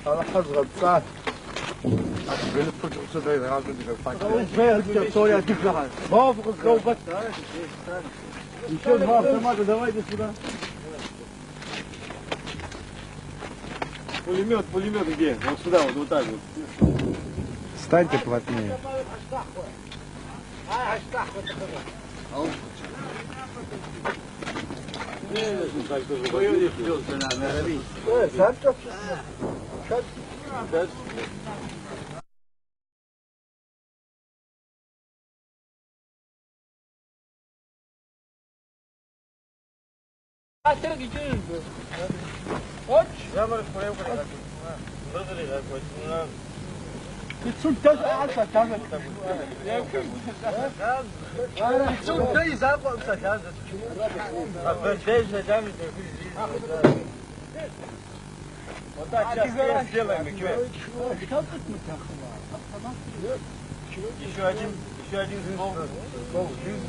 على حظها بتاعت بين الفجر صدري لازم تفكر فين سوريا تفلح ما فوق الجو بس еще два автомата давайте сюда пулемет где вот сюда вот так вот Встаньте плотнее. Вот так сейчас сделаем, еще один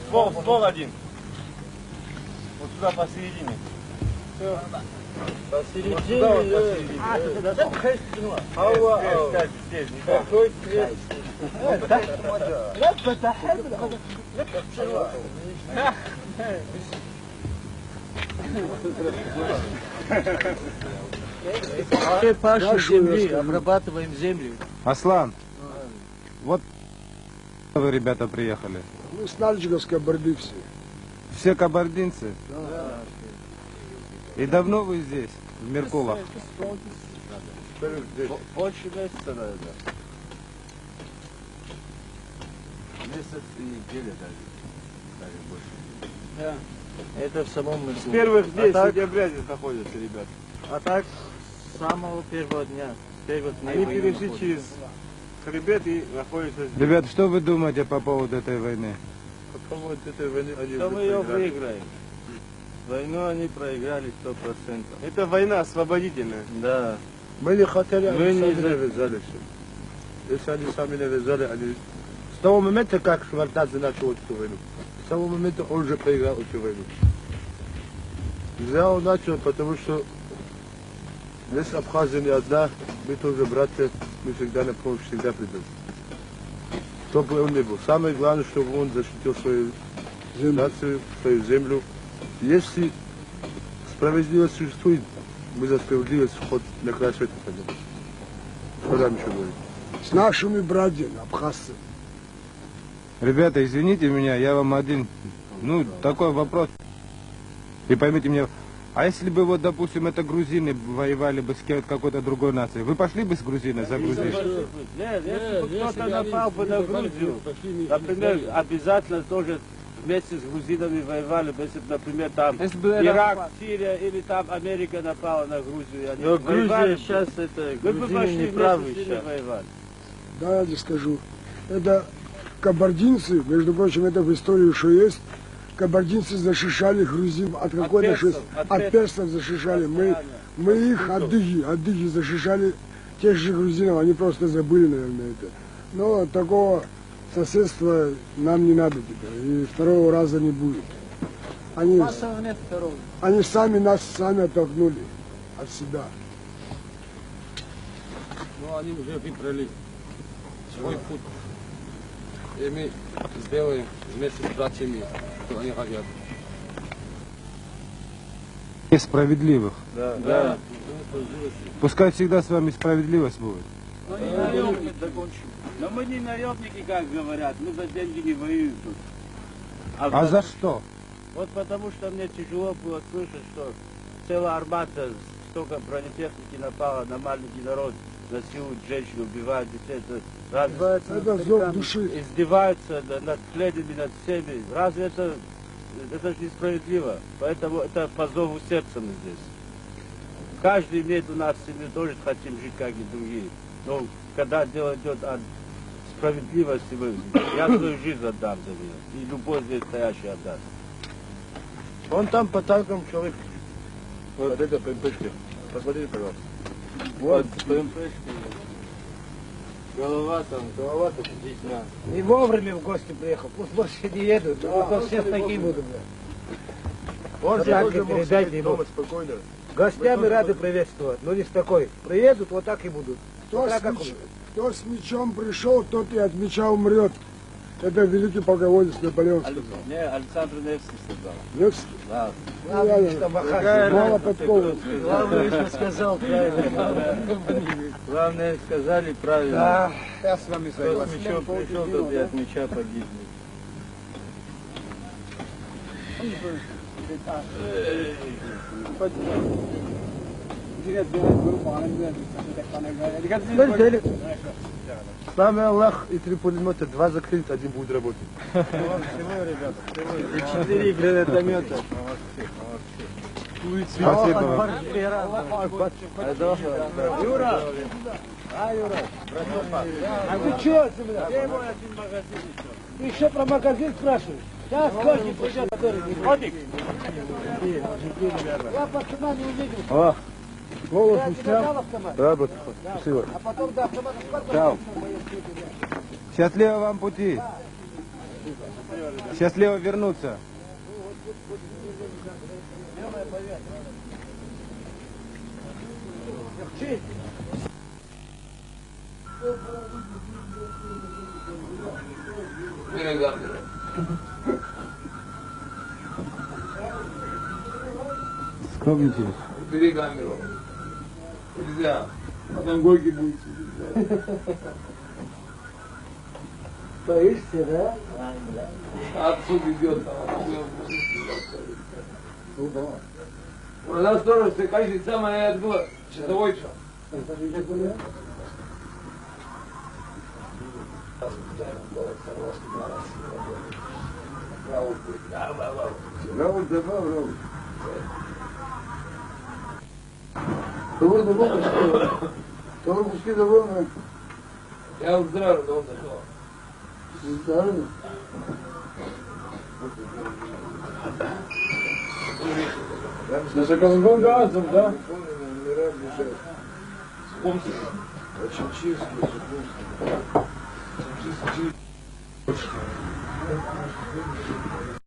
ствол один. Вот сюда посередине. Все. Посередине. Здесь. Какой цвет? Мы пашем земли, обрабатываем землю. Аслан, вот вы, ребята, приехали. Мы с Нальчиковской Борды все. Все кабардинцы? Да. И давно вы здесь, в Меркулах? Больше месяца, наверное. Месяц и неделя даже больше. Да. Это в самом Меркуле. С первых дней сентября здесь находятся, ребят. А так, с самого первого дня. Они перешли через хребет и находятся здесь. Ребят, что вы думаете по поводу этой войны? По поводу этой войны они Что уже мы ее проиграли. выиграем? Войну они проиграли 100%. Это война освободительная. Да. Мы не хотели, Мы они не сами навязали все. Если они сами навязали, они... С того момента, как Швардадзе начал эту войну, с того момента он уже проиграл эту войну. Зря он начал, потому что здесь Абхазия не одна, мы тоже братья, мы всегда на помощь, всегда придем. Кто бы он ни был. Самое главное, чтобы он защитил свою нацию, свою землю. Если справедливость существует, мы за справедливость вход на край света пойдем. Что нам еще говорить? с нашими братьями, абхазцы. Ребята, извините меня, я вам один, такой вопрос. И поймите меня, а если бы, вот, допустим, это грузины воевали бы с какой-то другой нацией, вы пошли бы с грузиной за Грузию? Нет, если бы кто-то напал бы на Грузию, например, обязательно тоже вместе с грузинами воевали бы, если бы, например, там Ирак, Сирия или там Америка напала на Грузию. Они Но воевали Грузия сейчас это, мы бы грузины пошли не вместе правы с ними сейчас. воевали. Да, я тебе скажу. Это кабардинцы, между прочим, это в истории еще есть. Кабардинцы защищали грузин от какой-то от персов защищали. Мы их адыги защищали тех же грузинов, они просто забыли, наверное, это. Но такого соседства нам не надо теперь, и второго раза не будет. Они сами нас оттолкнули от себя. Ну, они уже выбрали свой путь. И мы сделаем вместе с братьями, что они хотят. И справедливых. Да. Пускай всегда с вами справедливость будет. Но не наемники, но мы не наемники, как говорят, мы за деньги не воюем тут. А за что? Вот потому что мне тяжело было слышать, что целая армата, столько бронетехники напала на маленький народ, насилуют женщин, убивают детей. Это зов души. Издеваются над пленными, над всеми. Разве это же несправедливо? Поэтому это по зову сердца мы здесь. Каждый имеет у нас семью, тоже хотим жить, как и другие. Но когда дело идет о справедливости, я свою жизнь отдам за нее. И любой здесь стоящий отдаст. Вон там по танкам человек. Вот это ПМПшки. Посмотрите, пожалуйста. Вот ПМПшки. Голова там здесь на. Не вовремя в гости приехал, пусть больше не едут, а то всех такие будут. Он так тоже мог передать сидеть не дома мог. спокойно. Гостями рады приветствовать, но не с такой. Приедут, вот так и будут. Кто Смотря с, как меч- кто с мечом пришел, тот и от меча умрет. Это великий полководец Наполеон сказал. Не, Александр Невский сказал. Невский? Да. Мало подкован. Главное, что сказал правильно. Главное, сказали правильно. Да, я с вами Кто с согласен. мечом пришел, тот и от меча погибнет. С нами Аллах и 3 пулемета, 2 закрыть, 1 будет работать. И 4 гранатомета. Спасибо вам. Юра! А вы что, земля? Ты еще про магазин спрашиваешь? Сейчас Котик придет, который не Котик! Я пацана не увидел. Голос Я не тебе снял? дал автомат, Да, брат, спасибо. а потом до автомата сколько Чао. моей сети? Счастливо вам пути. Счастливо вернуться. Скромничаешь. Бери камеру. Нельзя. Потом горький будет. Боишься, да? Отсюда идет. На сторону, каждый самое отбор. Часовой час. Рауль, давай, Рауль. Кого пусти довольно? Я вот здравый, но он зашел. За Колумбом газом, да? Очень чистый,